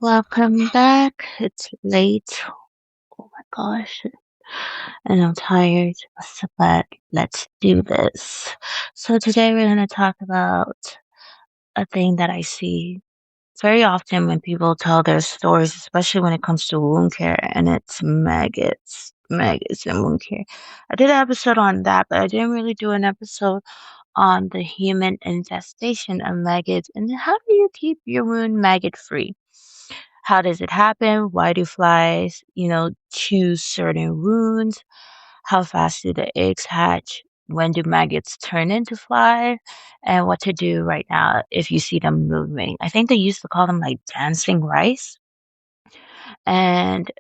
Welcome back. It's late. Oh my gosh. And I'm tired, but let's do this. So today we're going to talk about a thing that I see very often when people tell their stories, especially when it comes to wound care, and it's maggots. Maggots and wound care. I did an episode on that, but I didn't really do an episode on the human infestation of maggots and how do you keep your wound maggot free? How does it happen? Why do flies, choose certain wounds? How fast do the eggs hatch? When do maggots turn into flies? And what to do right now if you see them moving. I think they used to call them like dancing rice. And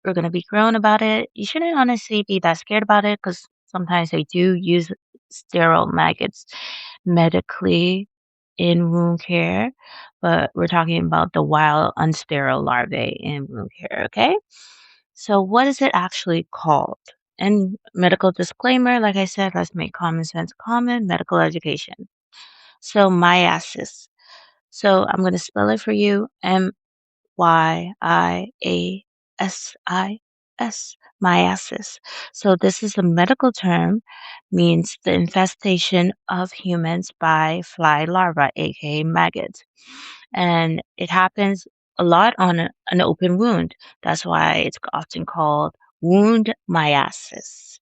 we're going to be grown about it. You shouldn't honestly be that scared about it because sometimes they do use sterile maggots medically in wound care, but we're talking about the wild, unsterile larvae in wound care, okay? So, what is it actually called? And medical disclaimer, like I said, let's make common sense common medical education. So, myiasis. So, I'm going to spell it for you. Myiasis, myiasis. So this is a medical term, means the infestation of humans by fly larvae, aka maggots. And it happens a lot on an open wound. That's why it's often called wound myiasis.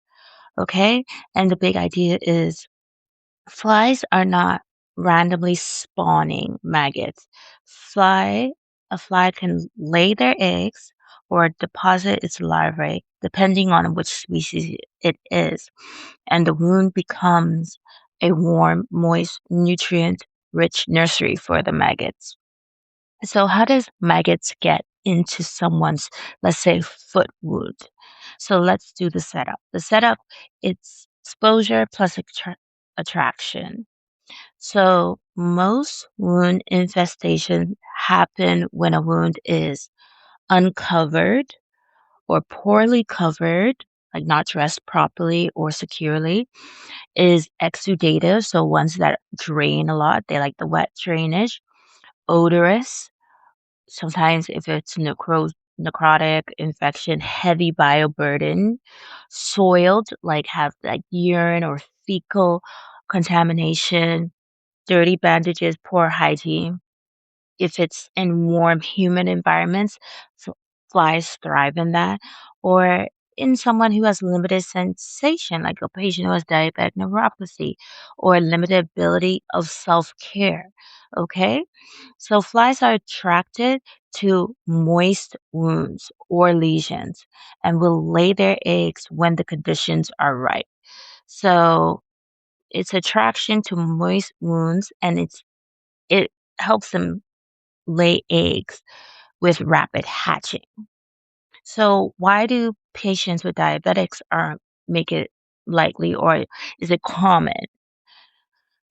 Okay? And the big idea is flies are not randomly spawning maggots. Fly a fly can lay their eggs or deposit its larvae, depending on which species it is, and the wound becomes a warm, moist, nutrient-rich nursery for the maggots. So, how does maggots get into someone's, let's say, foot wound? So, let's do the setup. The setup, it's exposure plus attraction. So most wound infestations happen when a wound is uncovered or poorly covered, like not dressed properly or securely, is exudative, so ones that drain a lot, they like the wet drainage, odorous, sometimes if it's necrotic infection, heavy bioburden, soiled, like have like urine or fecal contamination, dirty bandages, poor hygiene. If it's in warm, humid environments, f- flies thrive in that. Or in someone who has limited sensation, like a patient who has diabetic neuropathy or limited ability of self care. Okay? So flies are attracted to moist wounds or lesions and will lay their eggs when the conditions are right. So it's attraction to moist wounds and it helps them lay eggs with rapid hatching. So why do patients with diabetics are make it likely or is it common?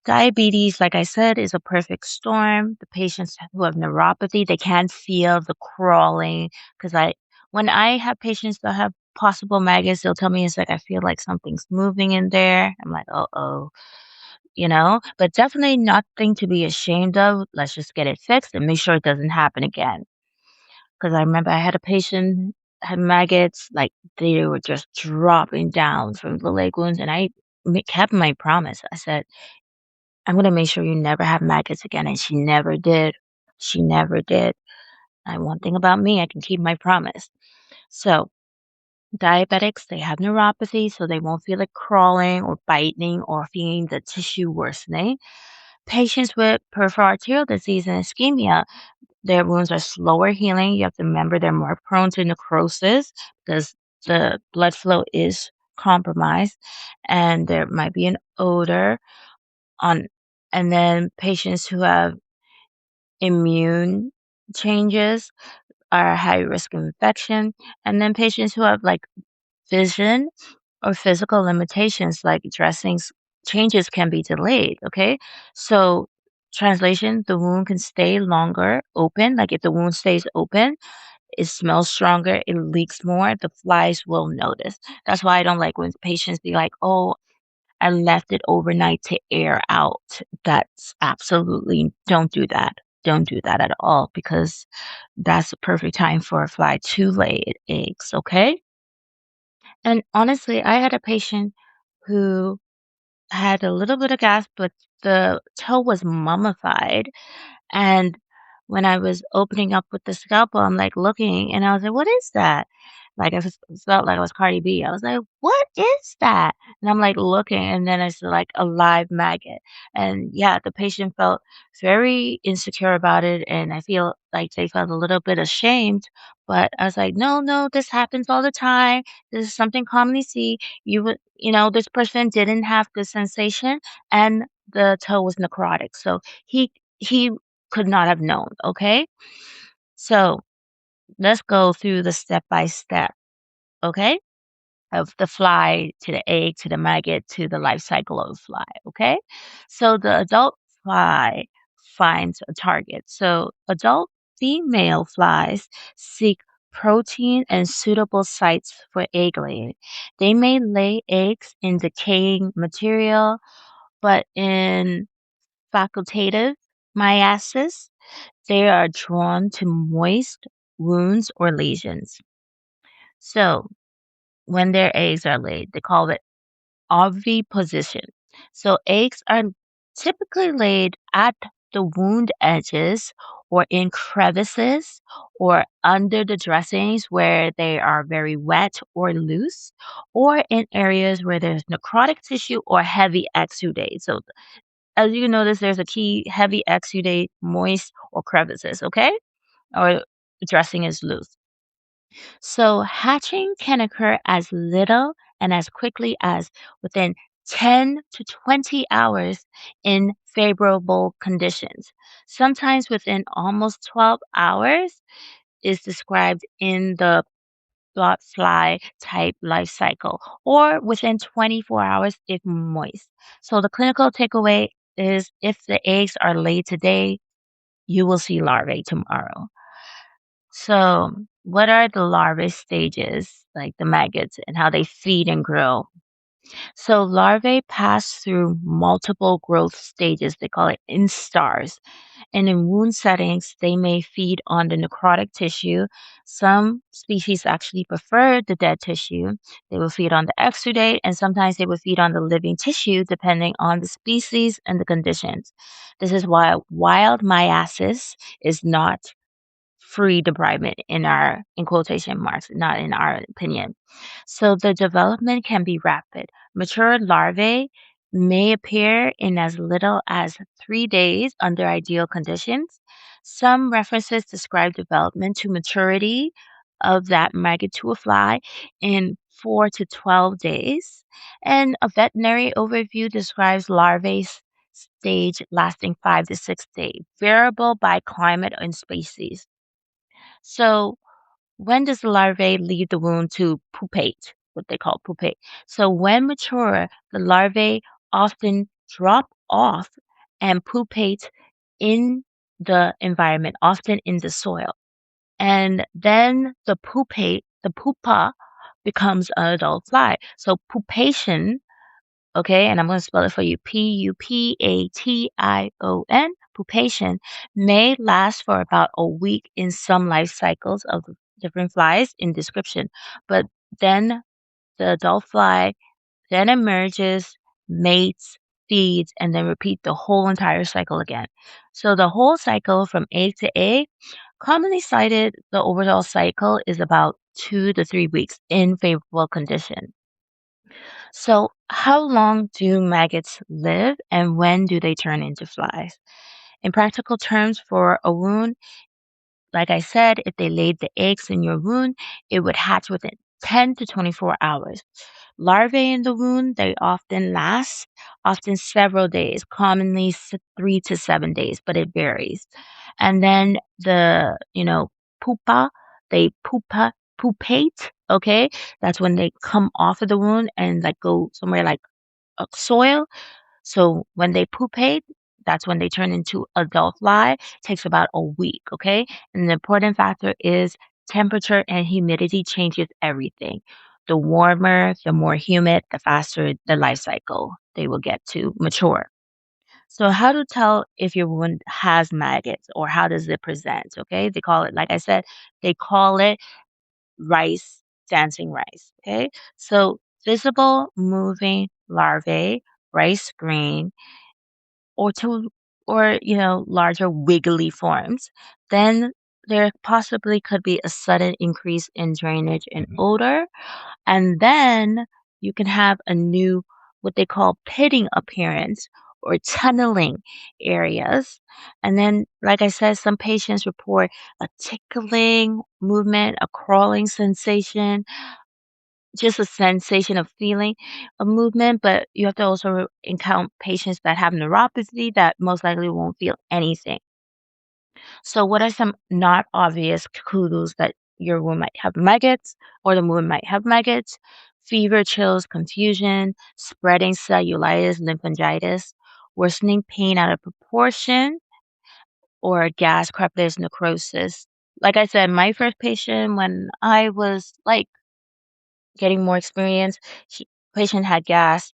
Diabetes, like I said, is a perfect storm. The patients who have neuropathy, they can't feel the crawling because when I have patients that have possible maggots, they'll tell me it's like I feel like something's moving in there. I'm like, oh, but definitely nothing to be ashamed of. Let's just get it fixed and make sure it doesn't happen again. Because I remember I had a patient had maggots, like they were just dropping down from the leg wounds, and I kept my promise. I said, "I'm gonna make sure you never have maggots again," and she never did. She never did. And one thing about me, I can keep my promise. So diabetics, they have neuropathy, so they won't feel it crawling or biting or feeling the tissue worsening. Patients with peripheral arterial disease and ischemia, their wounds are slower healing. You have to remember they're more prone to necrosis because the blood flow is compromised and there might be an odor on and then patients who have immune changes are high risk of infection and then patients who have like vision or physical limitations like dressings changes can be delayed. Okay. So, translation, the wound can stay longer open. Like if the wound stays open, it smells stronger, it leaks more, the flies will notice. That's why I don't like when patients be like, oh, I left it overnight to air out. That's absolutely don't do that. don't do that at all because that's the perfect time for a fly to lay eggs, okay? And honestly, I had a patient who had a little bit of gas, but the toe was mummified. And when I was opening up with the scalpel, I'm like looking and I was like, what is that? Like I just felt like I was Cardi B. I was like, what is that? And I'm like looking and then it's like a live maggot. And yeah, the patient felt very insecure about it. And I feel like they felt a little bit ashamed. But I was like, no, no, this happens all the time. This is something commonly see. This person didn't have good sensation and the toe was necrotic. So he could not have known, okay? So, let's go through the step by step, okay? Of the fly to the egg to the maggot to the life cycle of the fly, okay? So, the adult fly finds a target. So, adult female flies seek protein and suitable sites for egg laying. They may lay eggs in decaying material, but in facultative myiasis, they are drawn to moist wounds or lesions. So, when their eggs are laid, they call it oviposition. So, eggs are typically laid at the wound edges or in crevices or under the dressings where they are very wet or loose, or in areas where there's necrotic tissue or heavy exudate. So, as you notice, there's a key heavy exudate, moist, or crevices, okay? Or dressing is loose. So hatching can occur as little and as quickly as within 10 to 20 hours in favorable conditions. Sometimes within almost 12 hours is described in the blot fly type life cycle, or within 24 hours if moist. So the clinical takeaway is if the eggs are laid today, you will see larvae tomorrow. So, what are the larvae stages, like the maggots, and how they feed and grow? So, larvae pass through multiple growth stages. They call it instars. And in wound settings, they may feed on the necrotic tissue. Some species actually prefer the dead tissue. They will feed on the exudate, and sometimes they will feed on the living tissue, depending on the species and the conditions. This is why wild myiasis is not free debridement in quotation marks, not in our opinion. So the development can be rapid. Mature larvae may appear in as little as 3 days under ideal conditions. Some references describe development to maturity of that maggot to a fly in 4 to 12 days. And a veterinary overview describes larvae stage lasting 5 to 6 days, variable by climate and species. So, when does the larvae leave the wound to pupate? What they call pupate. So, when mature, the larvae often drop off and pupate in the environment, often in the soil. And then the pupa becomes an adult fly. So, pupation, okay, and I'm going to spell it for you, Pupation, pupation, may last for about a week in some life cycles of the different flies in description. But then the adult fly then emerges, mates, feeds, and then repeat the whole entire cycle again. So the whole cycle from egg to egg, commonly cited, the overall cycle is about 2 to 3 weeks in favorable condition. So, how long do maggots live and when do they turn into flies? In practical terms, for a wound, like I said, if they laid the eggs in your wound, it would hatch within 10 to 24 hours. Larvae in the wound, they often last, often several days, commonly 3 to 7 days, but it varies. And then pupa, they pupate, okay? That's when they come off of the wound and like go somewhere like soil. So when they pupate, that's when they turn into adult fly. Takes about a week, okay? And the important factor is temperature and humidity changes everything. The warmer, the more humid, the faster the life cycle they will get to mature. So, how to tell if your wound has maggots or how does it present? Okay, they call it, like I said, they call it rice, dancing rice. Okay, so visible moving larvae, rice green, or to or larger wiggly forms. Then there possibly could be a sudden increase in drainage and Mhm. odor, and then you can have a new, what they call pitting appearance or tunneling areas. And then, like I said, some patients report a tickling movement, a crawling sensation, just a sensation of feeling a movement. But you have to also encounter patients that have neuropathy that most likely won't feel anything. So, what are some not obvious clues that your wound might have maggots or the wound might have maggots? Fever, chills, confusion, spreading cellulitis, lymphangitis, worsening pain out of proportion, or gas, crepitus, necrosis. Like I said, my first patient, when I was like getting more experience, patient had gas,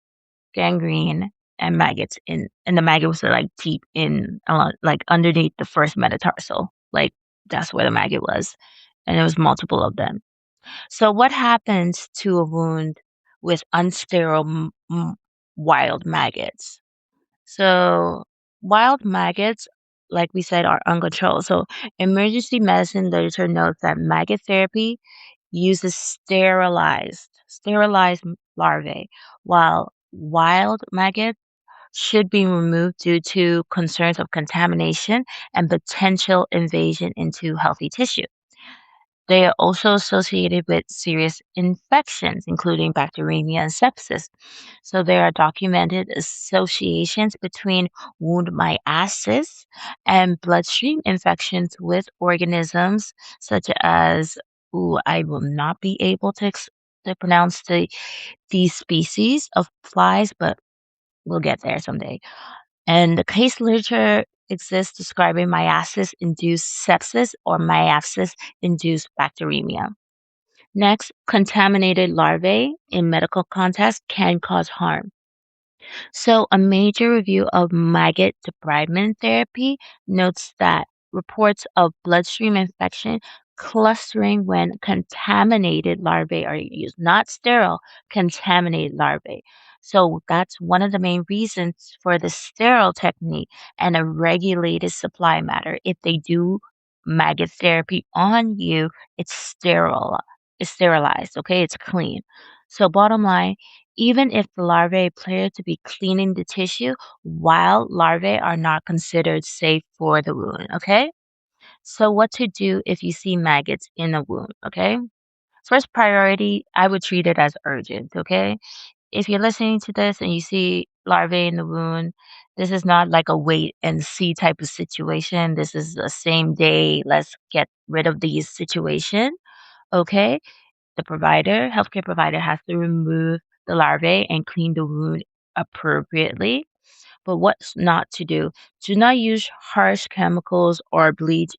gangrene, and maggots and the maggots are like deep in, like underneath the first metatarsal. Like that's where the maggot was, and there was multiple of them. So what happens to a wound with unsterile wild maggots? So wild maggots, like we said, are uncontrolled. So emergency medicine literature notes that maggot therapy uses sterilized larvae, while wild maggots should be removed due to concerns of contamination and potential invasion into healthy tissue. They are also associated with serious infections, including bacteremia and sepsis. So there are documented associations between wound myiasis and bloodstream infections with organisms such as, ooh, I will not be able to pronounce these species of flies, but we'll get there someday. And the case literature exists describing myiasis-induced sepsis or myiasis-induced bacteremia. Next, contaminated larvae in medical context can cause harm. So, a major review of maggot debridement therapy notes that reports of bloodstream infection clustering when contaminated larvae are used, not sterile, contaminated larvae. So, that's one of the main reasons for the sterile technique and a regulated supply matter. If they do maggot therapy on you, it's sterile. It's sterilized, okay? It's clean. So, bottom line, even if the larvae appear to be cleaning the tissue, wild larvae are not considered safe for the wound, okay? So, what to do if you see maggots in a wound, okay? First priority, I would treat it as urgent, okay? If you're listening to this and you see larvae in the wound, this is not like a wait and see type of situation. This is the same day, let's get rid of these situation, okay? The healthcare provider has to remove the larvae and clean the wound appropriately. But what's not to do? Do not use harsh chemicals or bleach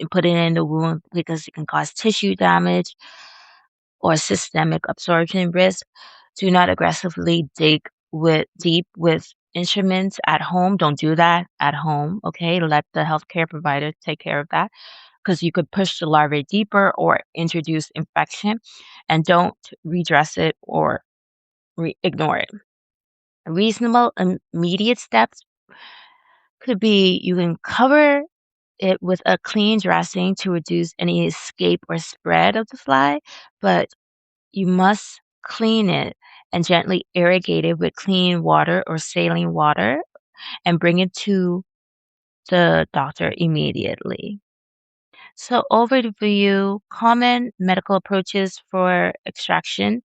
and put it in the wound because it can cause tissue damage or systemic absorption risk. Do not aggressively dig deep with instruments at home. Don't do that at home. Okay. Let the healthcare provider take care of that because you could push the larvae deeper or introduce infection, and don't redress it or ignore it. Reasonable immediate steps could be you can cover it with a clean dressing to reduce any escape or spread of the fly, but you must clean it and gently irrigate it with clean water or saline water and bring it to the doctor immediately. So, overview common medical approaches for extraction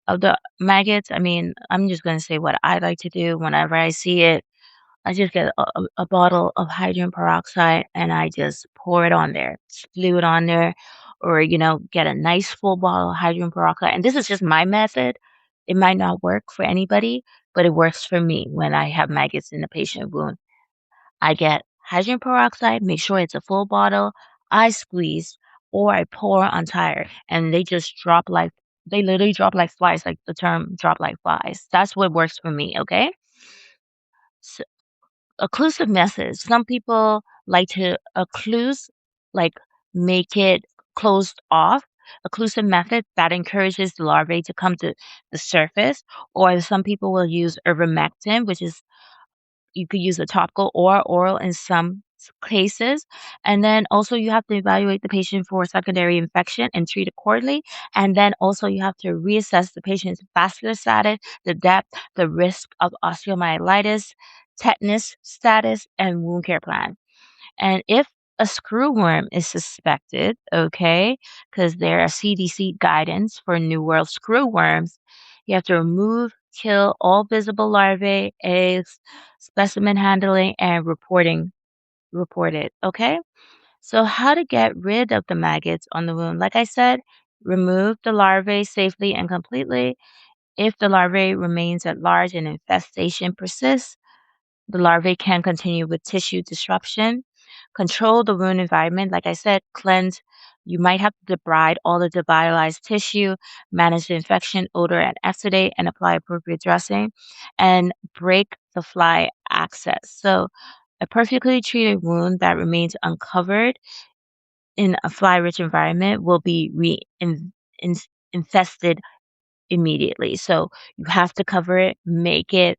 of the maggots. I mean, I'm just going to say what I like to do whenever I see it. I just get a bottle of hydrogen peroxide and I just pour it on there, spew it on there, or, get a nice full bottle of hydrogen peroxide. And this is just my method. It might not work for anybody, but it works for me when I have maggots in the patient wound. I get hydrogen peroxide, make sure it's a full bottle, I squeeze, or I pour on tire, and they literally drop like flies, like the term drop like flies. That's what works for me, okay? Occlusive methods. Some people like to occluse, like make it closed off. Occlusive method that encourages the larvae to come to the surface, or some people will use ivermectin, which is you could use a topical or oral in some cases. And then also you have to evaluate the patient for secondary infection and treat accordingly. And then also you have to reassess the patient's vascular status, the depth, the risk of osteomyelitis, tetanus status, and wound care plan. And if a screwworm is suspected, okay, because there are CDC guidance for New World screwworms, you have to remove, kill all visible larvae, eggs, specimen handling, and report it, okay? So how to get rid of the maggots on the wound? Like I said, remove the larvae safely and completely. If the larvae remains at large and infestation persists, the larvae can continue with tissue disruption. Control the wound environment. Like I said, cleanse. You might have to debride all the devitalized tissue, manage the infection, odor, and exudate, and apply appropriate dressing, and break the fly access. So, a perfectly treated wound that remains uncovered in a fly-rich environment will be infested immediately. So, you have to cover it, make it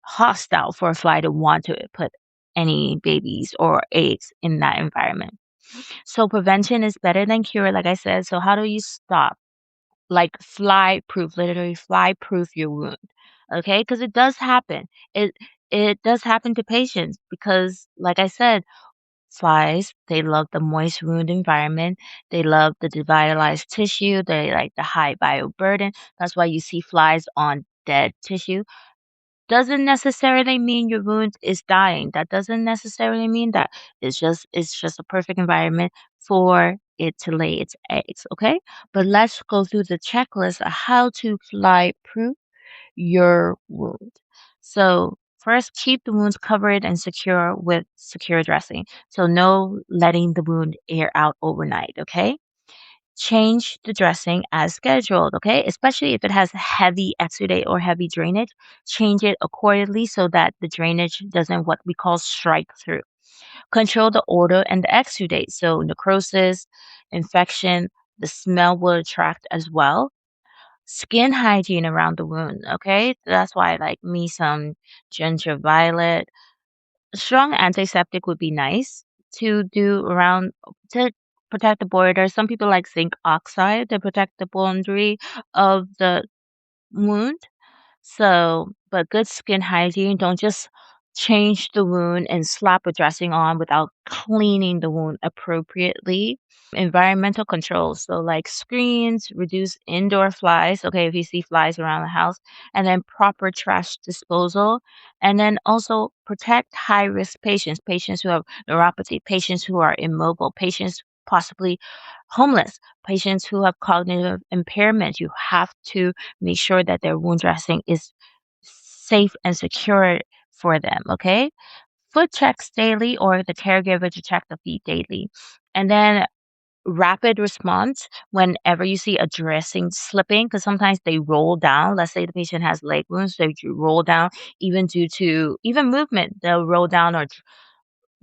hostile for a fly to want to put any babies or eggs in that environment. So prevention is better than cure, like I said. So how do you stop? Like fly proof, literally fly proof your wound. Okay? Because it does happen. It does happen to patients because like I said, flies, they love the moist wound environment. They love the devitalized tissue. They like the high bioburden. That's why you see flies on dead tissue. Doesn't necessarily mean your wound is dying. That doesn't necessarily mean that. It's just a perfect environment for it to lay its eggs, okay? But let's go through the checklist of how to fly proof your wound. So first, keep the wounds covered and secure with secure dressing. So no letting the wound air out overnight, okay? Change the dressing as scheduled, okay? Especially if it has heavy exudate or heavy drainage, change it accordingly so that the drainage doesn't what we call strike through. Control the odor and the exudate. So necrosis, infection, the smell will attract as well. Skin hygiene around the wound, okay? That's why like me some ginger violet, a strong antiseptic would be nice to do around to protect the border. Some people like zinc oxide to protect the boundary of the wound. So, but good skin hygiene, don't just change the wound and slap a dressing on without cleaning the wound appropriately. Environmental controls, so like screens, reduce indoor flies. Okay, if you see flies around the house, and then proper trash disposal, and then also protect high risk patients, patients who have neuropathy, patients who are immobile, patients possibly homeless, patients who have cognitive impairment. You have to make sure that their wound dressing is safe and secure for them, okay? Foot checks daily or the caregiver to check the feet daily. And then rapid response whenever you see a dressing slipping, because sometimes they roll down. Let's say the patient has leg wounds, they roll down even due to even movement, they'll roll down or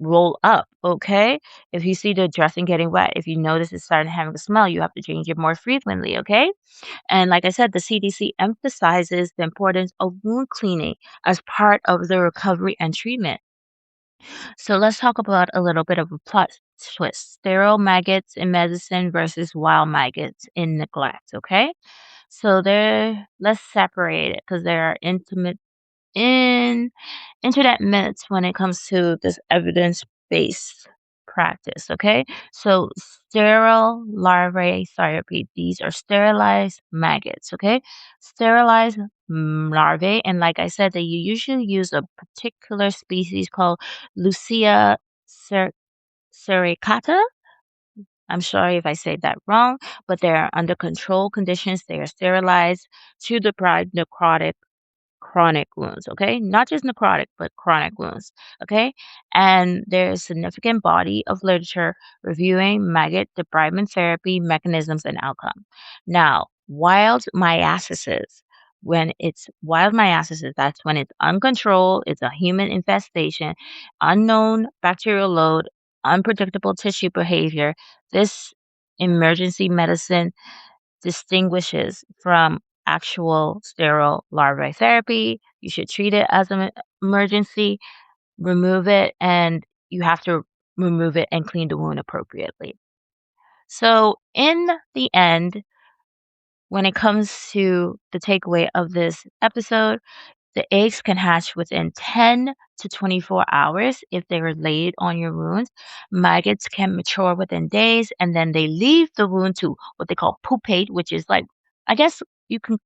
roll up, okay? If you see the dressing getting wet, if you notice it's starting having a smell, you have to change it more frequently, okay? And like I said, the CDC emphasizes the importance of wound cleaning as part of the recovery and treatment. So let's talk about a little bit of a plot twist. Sterile maggots in medicine versus wild maggots in neglect, okay? So let's separate it because there are in internet myths when it comes to this evidence-based practice, okay? So sterile larvae therapy, these are sterilized maggots, okay? Sterilized larvae, and like I said, they usually use a particular species called Lucia cer- sericata. I'm sorry if I say that wrong, but they are under control conditions. They are sterilized to deprive necrotic chronic wounds, okay? Not just necrotic, but chronic wounds, okay? And there's significant body of literature reviewing maggot debridement therapy mechanisms and outcome. Now, wild myiasis. When it's wild myiasis, that's when it's uncontrolled, it's a human infestation, unknown bacterial load, unpredictable tissue behavior. This emergency medicine distinguishes from actual sterile larvae therapy. You should treat it as an emergency, remove it, and you have to remove it and clean the wound appropriately. So, in the end, when it comes to the takeaway of this episode, the eggs can hatch within 10 to 24 hours if they were laid on your wounds. Maggots can mature within days and then they leave the wound to what they call pupate, which is like, I guess you can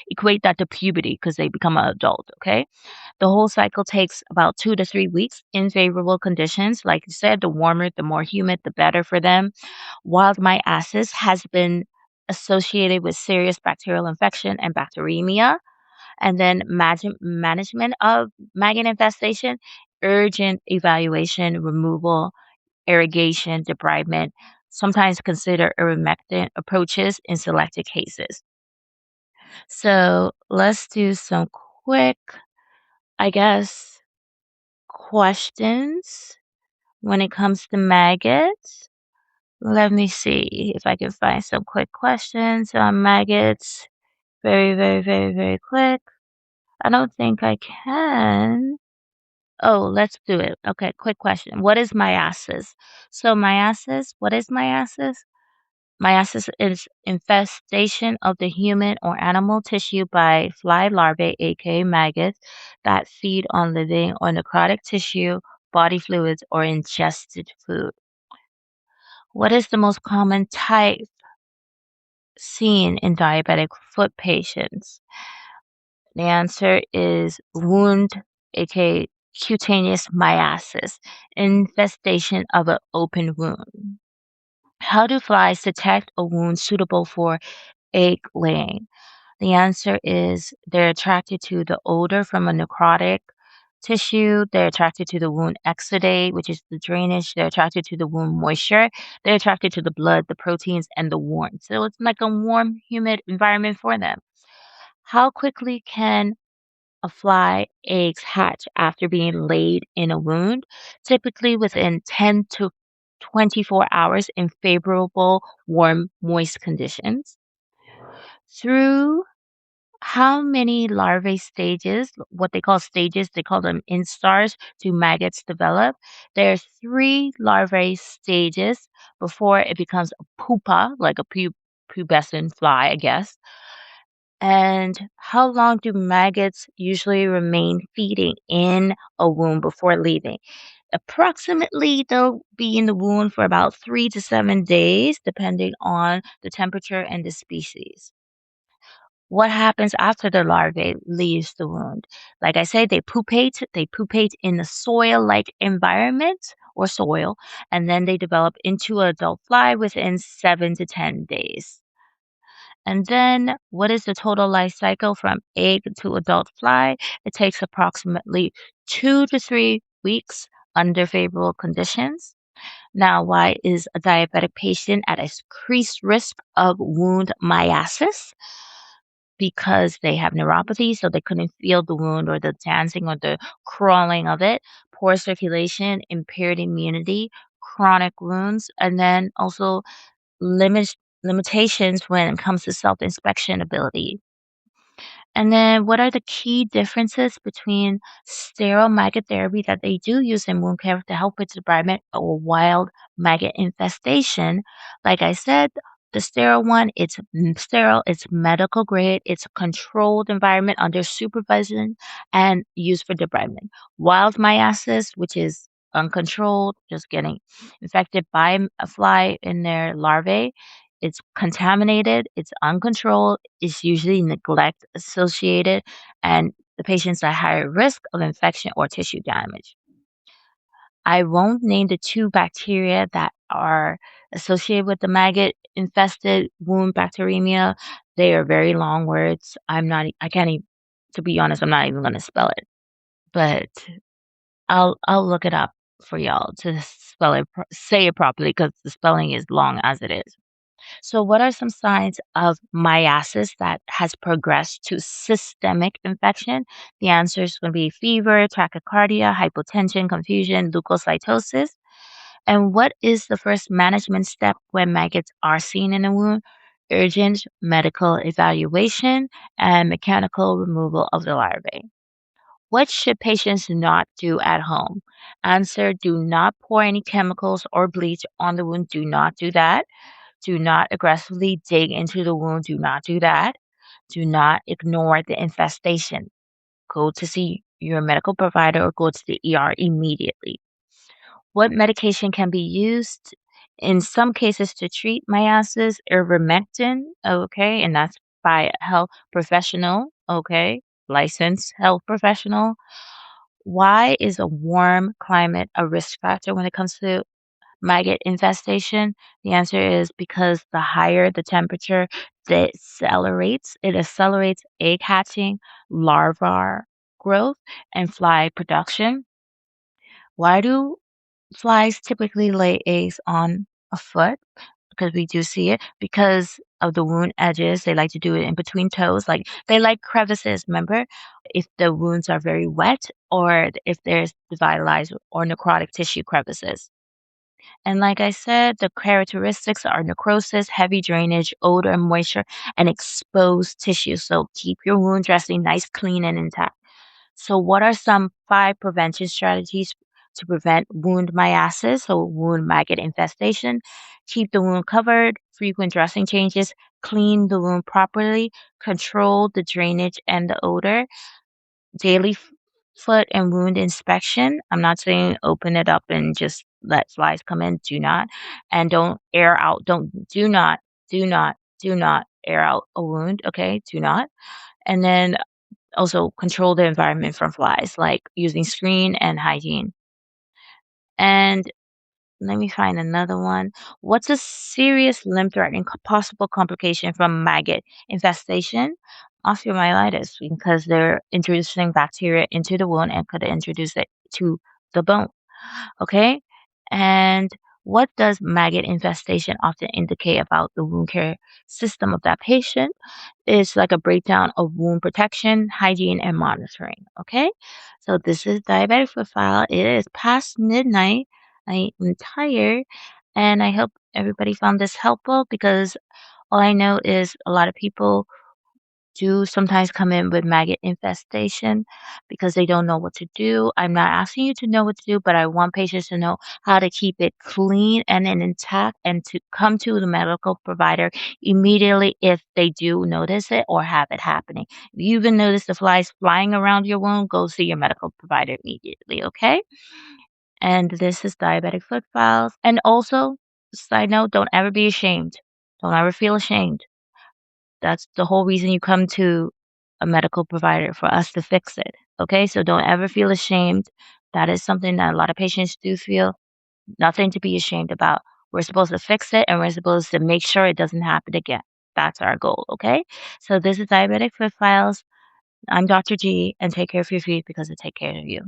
equate that to puberty because they become an adult, okay? The whole cycle takes about 2 to 3 weeks in favorable conditions. Like you said, the warmer, the more humid, the better for them. Wild myiasis has been associated with serious bacterial infection and bacteremia. And then management of maggot infestation, urgent evaluation, removal, irrigation, debridement, sometimes consider ivermectin approaches in selected cases. So let's do some quick, I guess, questions when it comes to maggots. Let me see if I can find some quick questions on maggots. Very, very, very, very quick. I don't think I can. Oh, let's do it. Okay, quick question. What is myiasis? So myiasis, what is myiasis? Myiasis is infestation of the human or animal tissue by fly larvae, aka maggots, that feed on living or necrotic tissue, body fluids, or ingested food. What is the most common type seen in diabetic foot patients? The answer is wound, aka cutaneous myiasis, infestation of an open wound. How do flies detect a wound suitable for egg laying? The answer is they're attracted to the odor from a necrotic tissue. They're attracted to the wound exudate, which is the drainage. They're attracted to the wound moisture. They're attracted to the blood, the proteins, and the warmth. So it's like a warm, humid environment for them. How quickly can a fly eggs hatch after being laid in a wound, typically within 10 to 24 hours in favorable, warm, moist conditions? Through how many larvae stages, what they call stages, they call them instars, do maggots develop? There are three larvae stages before it becomes a pupa, like a pubescent fly, I guess. And how long do maggots usually remain feeding in a wound before leaving? Approximately, they'll be in the wound for about 3 to 7 days, depending on the temperature and the species. What happens after the larvae leaves the wound? Like I say, they pupate. They pupate in a soil-like environment or soil, and then they develop into an adult fly within 7 to 10 days. And then what is the total life cycle from egg to adult fly? It takes approximately 2 to 3 weeks under favorable conditions. Now, why is a diabetic patient at increased risk of wound myiasis? Because they have neuropathy, so they couldn't feel the wound or the dancing or the crawling of it, poor circulation, impaired immunity, chronic wounds, and then also limit limitations when it comes to self-inspection ability. And then what are the key differences between sterile maggot therapy that they do use in wound care to help with debridement or wild maggot infestation? Like I said, the sterile one, it's sterile, it's medical grade, it's a controlled environment under supervision and used for debridement. Wild myiasis, which is uncontrolled, just getting infected by a fly in their larvae, it's contaminated, it's uncontrolled, it's usually neglect associated, and the patient's at higher risk of infection or tissue damage. I won't name the two bacteria that are associated with the maggot infested wound bacteremia. They are very long words. I can't even, to be honest, I'm not even going to spell it, but I'll look it up for y'all to spell it, say it properly because the spelling is long as it is. So, what are some signs of myiasis that has progressed to systemic infection? The answer is going to be fever, tachycardia, hypotension, confusion, leukocytosis. And what is the first management step when maggots are seen in a wound? Urgent medical evaluation and mechanical removal of the larvae. What should patients not do at home? Answer: do not pour any chemicals or bleach on the wound. Do not do that. Do not aggressively dig into the wound. Do not do that. Do not ignore the infestation. Go to see your medical provider or go to the ER immediately. What medication can be used in some cases to treat myiasis? Ivermectin, okay, and that's by a health professional, okay, licensed health professional. Why is a warm climate a risk factor when it comes to maggot infestation? The answer is because the higher the temperature, it accelerates egg hatching, larval growth, and fly production. Why do flies typically lay eggs on a foot? Because we do see it because of the wound edges. They like to do it in between toes. Like they like crevices, remember? If the wounds are very wet or if there's devitalized or necrotic tissue crevices. And like I said, the characteristics are necrosis, heavy drainage, odor, moisture, and exposed tissue. So keep your wound dressing nice, clean, and intact. So, what are some 5 prevention strategies to prevent wound myiasis or wound maggot infestation? Keep the wound covered, frequent dressing changes, clean the wound properly, control the drainage and the odor, daily foot and wound inspection. I'm not saying open it up and just let flies come in. Do not. And don't air out. Do not, do not air out a wound. Okay. Do not. And then also control the environment from flies, like using screen and hygiene. And let me find another one. What's a serious limb-threatening possible complication from maggot infestation? Osteomyelitis, because they're introducing bacteria into the wound and could introduce it to the bone. Okay? And what does maggot infestation often indicate about the wound care system of that patient? It's like a breakdown of wound protection, hygiene, and monitoring. Okay? So this is diabetic foot file. It is past midnight. I am tired, and I hope everybody found this helpful because all I know is a lot of people do sometimes come in with maggot infestation because they don't know what to do. I'm not asking you to know what to do, but I want patients to know how to keep it clean and then intact and to come to the medical provider immediately if they do notice it or have it happening. If you even notice the flies flying around your wound, go see your medical provider immediately, okay? And this is diabetic foot files. And also, side note, don't ever be ashamed. Don't ever feel ashamed. That's the whole reason you come to a medical provider for us to fix it. Okay, so don't ever feel ashamed. That is something that a lot of patients do feel. Nothing to be ashamed about. We're supposed to fix it and we're supposed to make sure it doesn't happen again. That's our goal. Okay, so this is Diabetic Foot Files. I'm Dr. G, and take care of your feet because it take care of you.